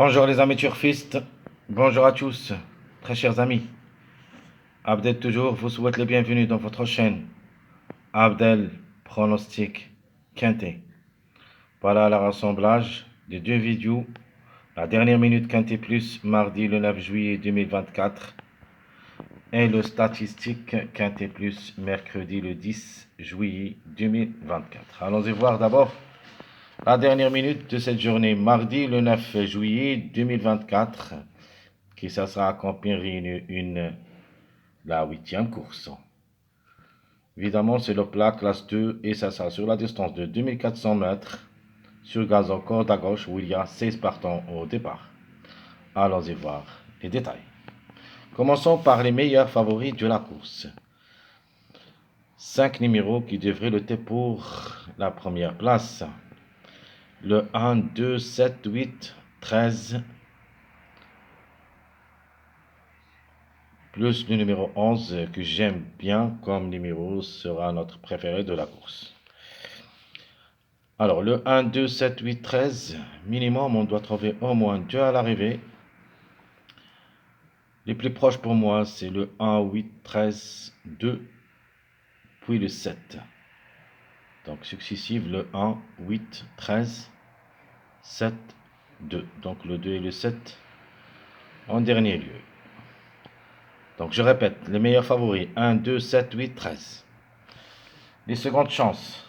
Bonjour les amis turfistes, bonjour à tous, très chers amis. Abdel toujours vous souhaite les bienvenus dans votre chaîne. Abdel Pronostic Quintet. Voilà le rassemblage des deux vidéos. La dernière minute Quintet Plus, mardi le 9 juillet 2024. Et le statistique Quintet Plus, mercredi le 10 juillet 2024. Allons-y voir d'abord la dernière minute de cette journée, mardi le 9 juillet 2024. Qui ça sera accompagné la 8e course. Évidemment, c'est le plat classe 2 et ça sera sur la distance de 2400 mètres sur gazon corde à gauche où il y a 16 partants au départ. Allons-y voir les détails. Commençons par les meilleurs favoris de la course. 5 numéros qui devraient lutter pour la première place. Le 1, 2, 7, 8, 13, plus le numéro 11 que j'aime bien comme numéro sera notre préféré de la course. Alors le 1, 2, 7, 8, 13, minimum on doit trouver au moins 2 à l'arrivée. Les plus proches pour moi c'est le 1, 8, 13, 2, puis le 7. Donc successive le 1, 8, 13, 7, 2. Donc le 2 et le 7 en dernier lieu. Donc je répète, les meilleurs favoris, 1, 2, 7, 8, 13. Les secondes chances.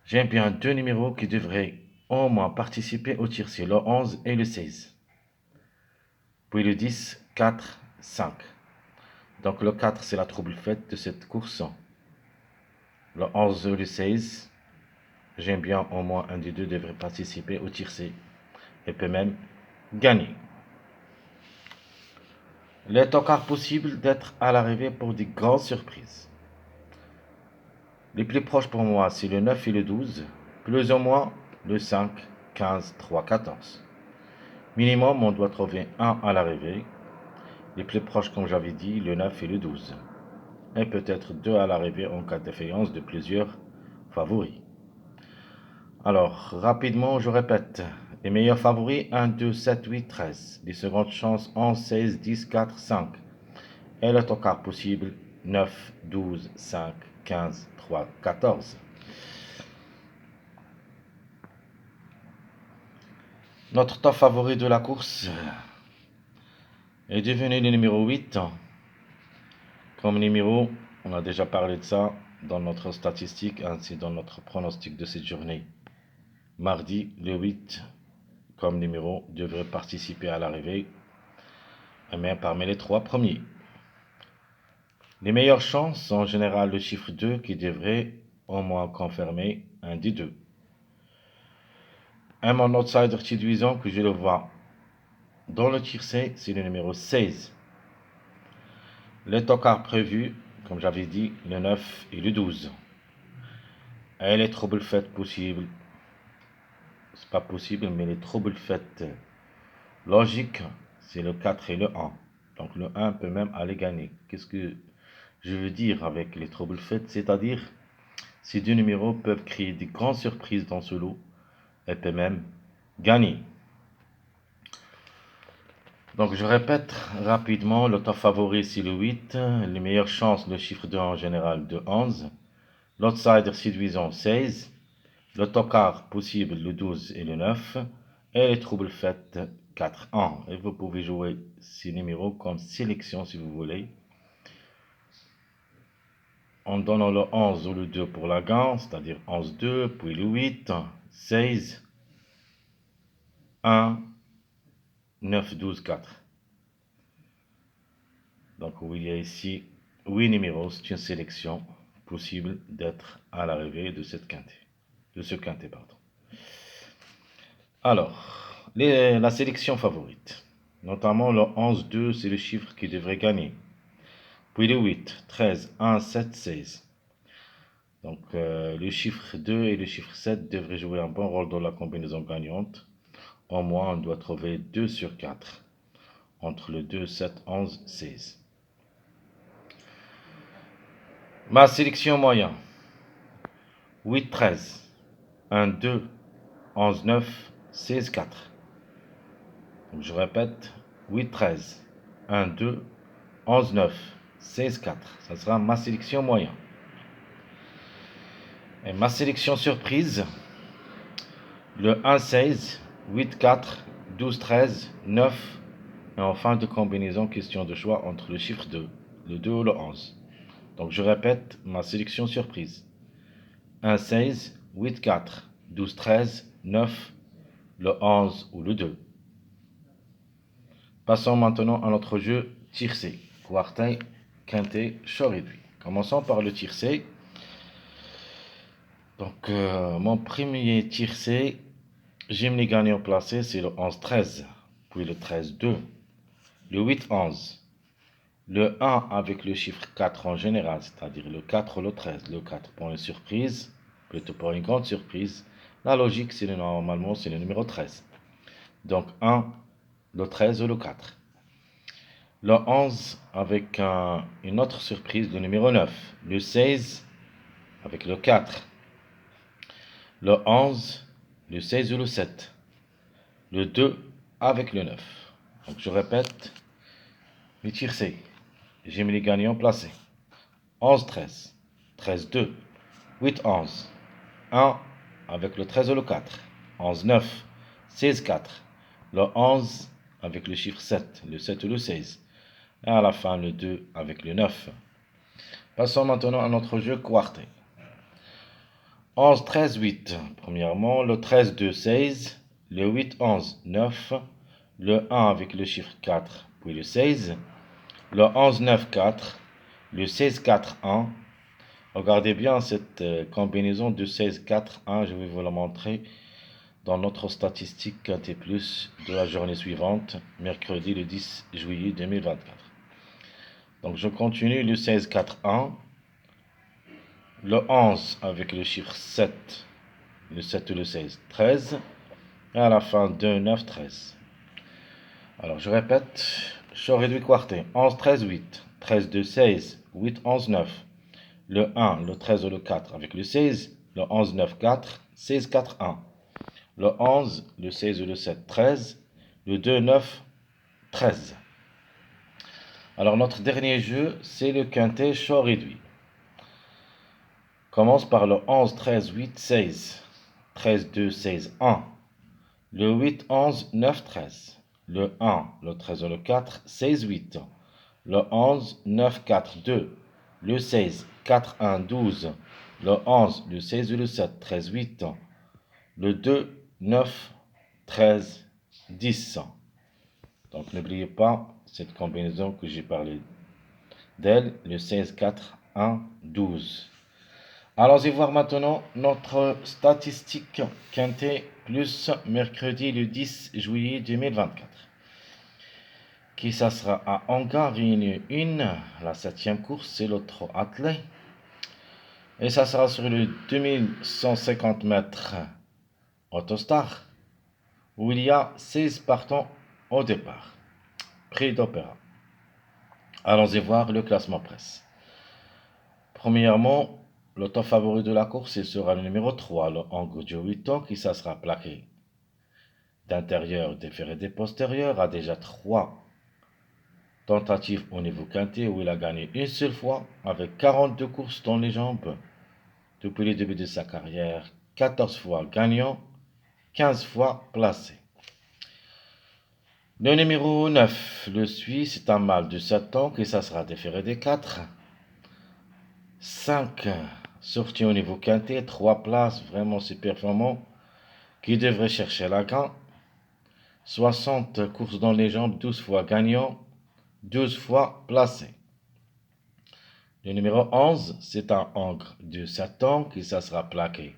J'aime bien deux numéros qui devraient au moins participer au tiercé, le 11 et le 16. Puis le 10, 4, 5. Donc le 4, c'est la trouble faite de cette course. Le 11 et le 16, j'aime bien au moins un des deux devrait participer au tiercé et peut même gagner. Il est encore possible d'être à l'arrivée pour des grandes surprises. Les plus proches pour moi, c'est le 9 et le 12, plus ou moins le 5, 15, 3, 14. Minimum, on doit trouver un à l'arrivée. Les plus proches, comme j'avais dit, le 9 et le 12. Et peut-être deux à l'arrivée en cas de défaillance de plusieurs favoris. Alors, rapidement, je répète. Les meilleurs favoris, 1, 2, 7, 8, 13. Les secondes chances, 11, 16, 10, 4, 5. Et le tocard possible, 9, 12, 5, 15, 3, 14. Notre top favori de la course est devenu le numéro 8. Comme numéro, on a déjà parlé de ça dans notre statistique ainsi dans notre pronostic de cette journée. Mardi, le 8, comme numéro, devrait participer à l'arrivée, mais parmi les 3 premiers. Les meilleures chances sont en général le chiffre 2 qui devrait au moins confirmer un des deux. Un mon outsider séduisant que je le vois dans le tiercé, c'est le numéro 16. Les tocards prévus, comme j'avais dit, le 9 et le 12. Et les troubles faits possibles, c'est pas possible, mais les troubles faits logiques, c'est le 4 et le 1. Donc le 1 peut même aller gagner. Qu'est-ce que je veux dire avec les troubles faits? C'est-à-dire, ces deux numéros peuvent créer de grandes surprises dans ce lot et peuvent même gagner. Donc je répète rapidement, le top favori c'est le 8, les meilleures chances, le chiffre 2 en général de 11, l'outsider séduisant 16, le tocard possible le 12 et le 9, et les troubles faits 4, 1. Et vous pouvez jouer ces numéros comme sélection si vous voulez, en donnant le 11 ou le 2 pour la gagne, c'est-à-dire 11, 2, puis le 8, 16, 1, 9, 12, 4. Donc il y a ici 8 numéros, c'est une sélection possible d'être à l'arrivée de ce quintet. Alors, la sélection favorite, notamment le 11-2, c'est le chiffre qui devrait gagner. Puis le 8, 13, 1, 7, 16. Donc le chiffre 2 et le chiffre 7 devraient jouer un bon rôle dans la combinaison gagnante. Au moins, on doit trouver 2 sur 4 entre le 2, 7, 11, 16. Ma sélection moyenne, 8, 13, 1, 2, 11, 9, 16, 4. Donc je répète, 8, 13. 1, 2, 11, 9. 16, 4. Ça sera ma sélection moyen. Et ma sélection surprise, le 1, 16, 8, 4, 12, 13, 9. Et en fin de combinaison, question de choix entre le chiffre 2, le 2 ou le 11. Donc je répète ma sélection surprise. 1, 16, 8, 4, 12, 13, 9, le 11 ou le 2. Passons maintenant à notre jeu tiercé, quartet, quintet, chaud réduit. Commençons par le tiercé. Donc mon premier tiercé, j'aime les gagnants placés, c'est le 11-13, puis le 13-2, le 8-11, le 1 avec le chiffre 4 en général, c'est-à-dire le 4 ou le 13, le 4 pour une surprise, plutôt pour une grande surprise. La logique, c'est normalement, c'est le numéro 13. Donc 1, le 13 ou le 4. Le 11 avec une autre surprise, le numéro 9. Le 16 avec le 4. Le 11, le 16 ou le 7. Le 2 avec le 9. Donc je répète, les tiercés. J'aime les gagnants placés. 11-13, 13-2, 8-11, 1 avec le 13 ou le 4. 11-9, 16-4. Le 11 avec le chiffre 7, le 7 ou le 16. Et à la fin, le 2 avec le 9. Passons maintenant à notre jeu quartet. 11, 13, 8. Premièrement, le 13, 2, 16. Le 8, 11, 9. Le 1 avec le chiffre 4, puis le 16. Le 11, 9, 4. Le 16, 4, 1. Regardez bien cette combinaison de 16, 4, 1. Je vais vous la montrer dans notre statistique Quintet Plus de la journée suivante, mercredi le 10 juillet 2024. Donc je continue le 16, 4, 1. Le 11 avec le chiffre 7, le 7 ou le 16, 13. Et à la fin, 2, 9, 13. Alors je répète, chaud réduit quartet. 11, 13, 8. 13, 2, 16. 8, 11, 9. Le 1, le 13 ou le 4 avec le 16. Le 11, 9, 4. 16, 4, 1. Le 11, le 16 ou le 7, 13. Le 2, 9, 13. Alors notre dernier jeu, c'est le quintet chaud réduit. Commence par le 11, 13, 8, 16. 13, 2, 16, 1. Le 8, 11, 9, 13. Le 1, le 13 ou le 4, 16, 8. Le 11, 9, 4, 2. Le 16, 4, 1, 12. Le 11, le 16 ou le 7, 13, 8. Le 2, 9, 13, 10. Donc n'oubliez pas cette combinaison que j'ai parlé d'elle, le 16, 4, 1, 12. Allons-y voir maintenant notre statistique quintet plus mercredi le 10 juillet 2024. Qui ça sera à Angar, Réunion 1, la 7e course, c'est le trot attelé. Et ça sera sur le 2150 mètres Autostar, où il y a 16 partants au départ. Prix d'Opéra. Allons-y voir le classement presse. Premièrement, le temps favori de la course, il sera le numéro 3, le Angle du 8 ans, qui ça sera plaqué d'intérieur, déféré des postérieurs, a déjà 3 tentatives au niveau quintet où il a gagné une seule fois avec 42 courses dans les jambes depuis le début de sa carrière, 14 fois gagnant, 15 fois placé. Le numéro 9, le Suisse, c'est un mâle de 7 ans qui ça sera déféré des 4. 5 sorties au niveau quintet, 3 places vraiment super performant qui devrait chercher la gain. 60 courses dans les jambes, 12 fois gagnant, 12 fois placé. Le numéro 11, c'est un Angre de 7 ans qui ça sera plaqué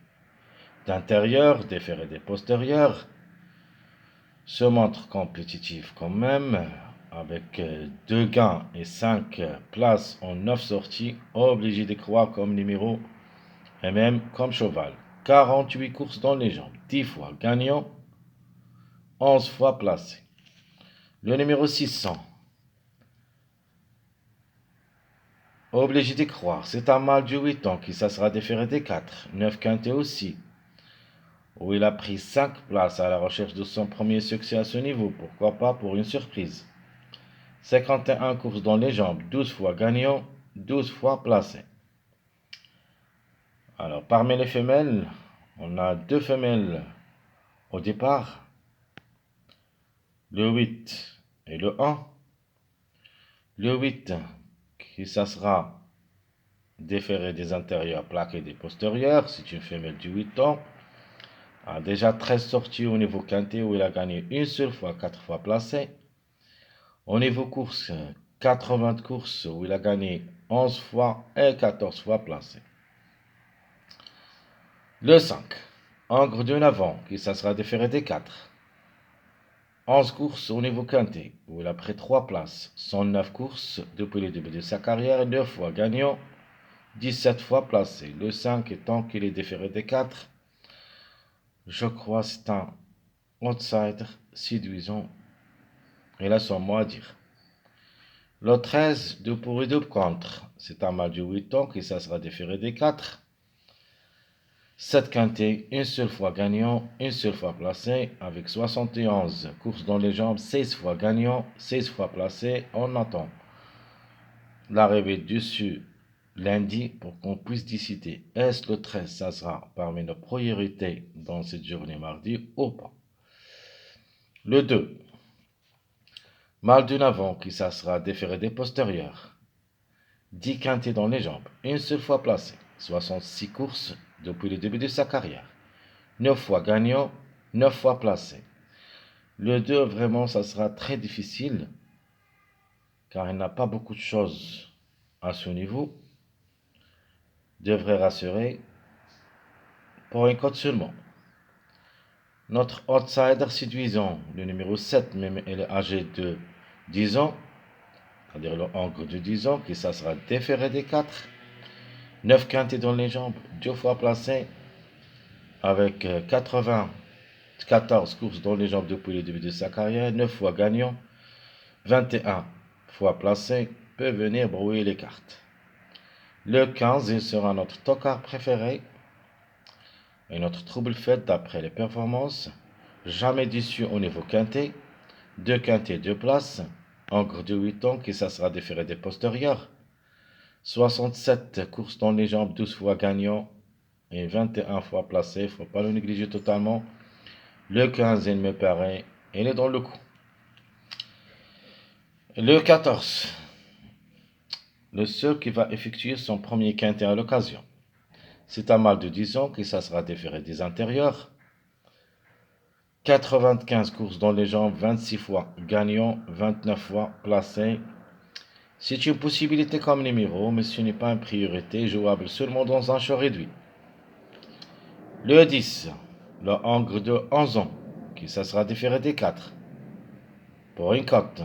d'intérieur, déféré des postérieurs. Se montre compétitif quand même, avec 2 gains et 5 places en 9 sorties, obligé de croire comme numéro et même comme cheval. 48 courses dans les jambes, 10 fois gagnant, 11 fois placé. Le numéro 600, obligé de croire, c'est un mâle de 8 ans qui ça sera déféré des 4, 9 quintés aussi. où il a pris 5 places à la recherche de son premier succès à ce niveau, pourquoi pas pour une surprise. 51 courses dans les jambes, 12 fois gagnant, 12 fois placé. Alors, parmi les femelles, on a 2 femelles au départ, le 8 et le 1. Le 8 qui ça sera déféré des antérieurs, plaqué des postérieurs, c'est une femelle du 8 ans, a déjà 13 sorties au niveau quintet où il a gagné une seule fois, 4 fois placé. Au niveau course, 80 courses où il a gagné 11 fois et 14 fois placé. Le 5, Angre de Navon, qui ça sera déféré des 4. 11 courses au niveau quintet, où il a pris 3 places. 109 courses depuis le début de sa carrière, 9 fois gagnant, 17 fois placé. Le 5 étant qu'il est déféré des 4, je crois c'est un outsider séduisant. Il a son mot à dire. Le 13, 2 pour et 2 contre. C'est un mal du 8 ans qui ça sera déféré des 4. 7 quintés, une seule fois gagnant, une seule fois placé, avec 71 courses dans les jambes, 16 fois gagnant, 16 fois placé. On attend l'arrivée dessus lundi pour qu'on puisse décider est-ce le 13, ça sera parmi nos priorités dans cette journée mardi ou pas. Le 2, mal d'une avant qui ça sera déféré des postérieurs. 10 quintés dans les jambes, une seule fois placé, 66 courses depuis le début de sa carrière. 9 fois gagnant, 9 fois placé. Le 2, vraiment, ça sera très difficile, car il n'a pas beaucoup de choses à ce niveau. Devrait rassurer pour une cote seulement. Notre outsider séduisant, le numéro 7, même il est âgé de 10 ans, c'est-à-dire le Angre de 10 ans, qui ça sera déféré des 4. 9 quintés dans les jambes, 2 fois placé, avec 94 courses dans les jambes depuis le début de sa carrière, 9 fois gagnant, 21 fois placé, peut venir brouiller les cartes. Le 15, il sera notre tocard préféré et notre trouble fait d'après les performances. Jamais déçu au niveau quintet, 2 quintets, 2 places, Angre de 8 ans qui ça sera déféré des postérieurs. 67 courses dans les jambes, 12 fois gagnant et 21 fois placé, il ne faut pas le négliger totalement. Le 15, il me paraît, il est dans le coup. Le 14, le seul qui va effectuer son premier quintet à l'occasion. C'est un mâle de 10 ans qui ça sera déféré des antérieurs. 95 courses dans les jambes, 26 fois gagnant, 29 fois placé. C'est une possibilité comme numéro, mais ce n'est pas une priorité, jouable seulement dans un show réduit. Le 10, le Angre de 11 ans, qui ça sera déféré des 4. Pour une cote,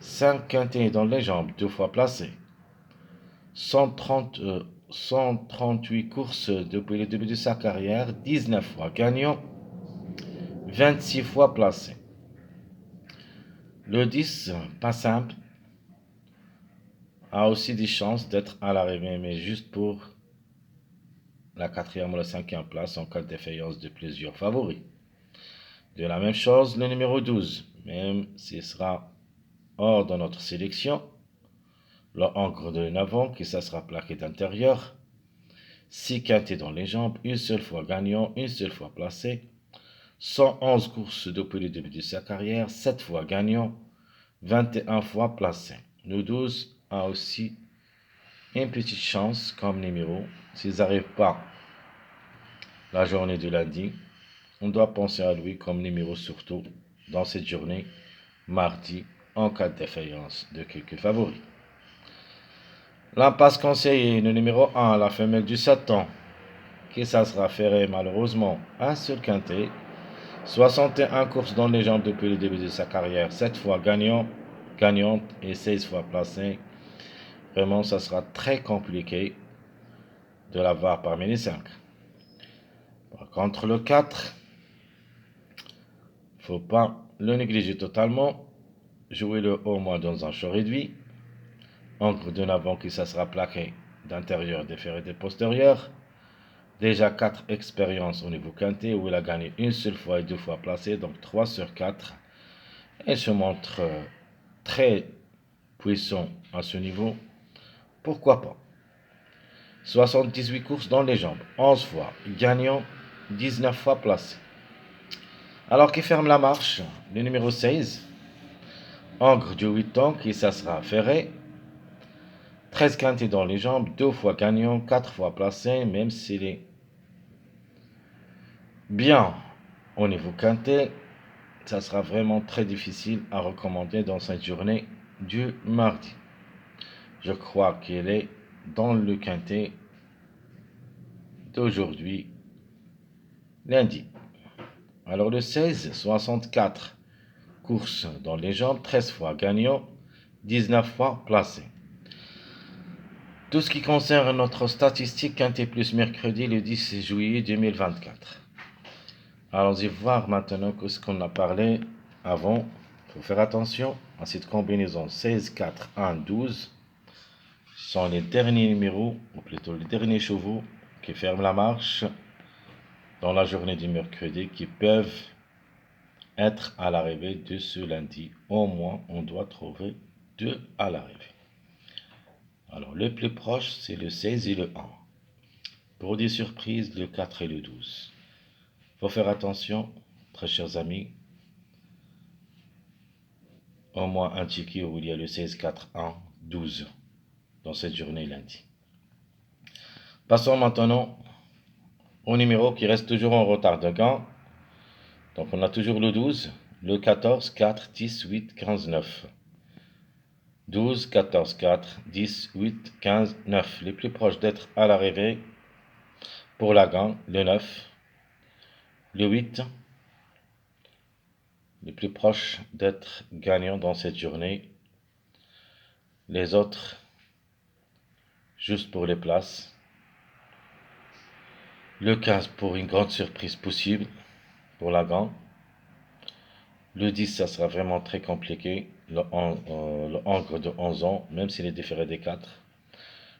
5 quintets dans les jambes, 2 fois placé. 138 courses depuis le début de sa carrière, 19 fois gagnant, 26 fois placé. Le 10, pas simple, a aussi des chances d'être à l'arrivée, mais juste pour la 4e ou la 5e place en cas de défaillance de plusieurs favoris. De la même chose, le numéro 12, même s'il sera hors de notre sélection, le Angre de Navon, qui ça sera plaqué d'intérieur, 6 quintets dans les jambes, une seule fois gagnant, une seule fois placé, 111 courses depuis le début de sa carrière, 7 fois gagnant, 21 fois placé. Le 12 a aussi une petite chance comme numéro. S'ils n'arrivent pas la journée de lundi, on doit penser à lui comme numéro surtout dans cette journée, mardi, en cas de défaillance de quelques favoris. L'impasse conseillée, le numéro 1, la femelle du 7 ans, qui ça sera ferré malheureusement un seul quintet, 61 courses dans les jambes depuis le début de sa carrière, 7 fois gagnante et 16 fois placée. Vraiment, ça sera très compliqué de l'avoir parmi les 5. Par contre, le 4, il ne faut pas le négliger totalement. Jouez-le au moins dans un show réduit. Encre de Navon qui ça sera plaqué d'intérieur, déféré des postérieurs. Déjà 4 expériences au niveau quintet où il a gagné une seule fois et 2 fois placé, donc 3 sur 4. Il se montre très puissant à ce niveau. Pourquoi pas? 78 courses dans les jambes, 11 fois gagnant, 19 fois placé. Alors qu'il ferme la marche, le numéro 16, Angre du 8 ans, qui ça sera ferré. 13 quintés dans les jambes, 2 fois gagnant, 4 fois placé, même s'il est bien au niveau quintet, ça sera vraiment très difficile à recommander dans cette journée du mardi. Je crois qu'il est dans le quintet d'aujourd'hui, lundi. Alors le 16, 64 courses dans les jambes, 13 fois gagnant, 19 fois placé. Tout ce qui concerne notre statistique quintet plus mercredi le 10 juillet 2024. Allons-y voir maintenant ce qu'on a parlé avant. Il faut faire attention à cette combinaison 16, 4, 1, 12. Ce sont les derniers numéros, ou plutôt les derniers chevaux qui ferment la marche dans la journée du mercredi, qui peuvent être à l'arrivée de ce lundi. Au moins, on doit trouver 2 à l'arrivée. Alors, le plus proche, c'est le 16 et le 1. Pour des surprises, le 4 et le 12. Il faut faire attention, très chers amis. Au moins un ticket où il y a le 16, 4, 1, 12 dans cette journée lundi. Passons maintenant au numéro qui reste toujours en retard de gain. Donc on a toujours le 12, le 14, 4, 10, 8, 15, 9. 12, 14, 4, 10, 8, 15, 9. Les plus proches d'être à l'arrivée pour la gain, le 9, le 8. Les plus proches d'être gagnants dans cette journée. Les autres, juste pour les places. Le 15 pour une grande surprise possible pour la gain. Le 10, ça sera vraiment très compliqué. Le Angre de 11 ans, même s'il est différé des 4.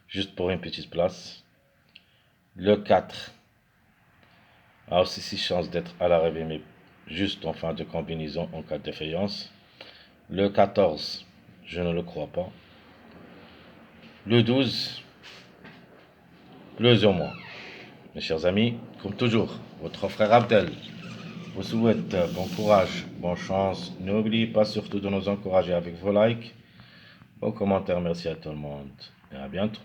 Juste pour une petite place. Le 4 a aussi 6 chances d'être à l'arrivée, mais juste en fin de combinaison en cas de défaillance. Le 14, je ne le crois pas. Le 12, plus ou moins. Mes chers amis, comme toujours, votre frère Abdel vous souhaite bon courage, bonne chance. N'oubliez pas surtout de nous encourager avec vos likes, vos commentaires. Merci à tout le monde et à bientôt.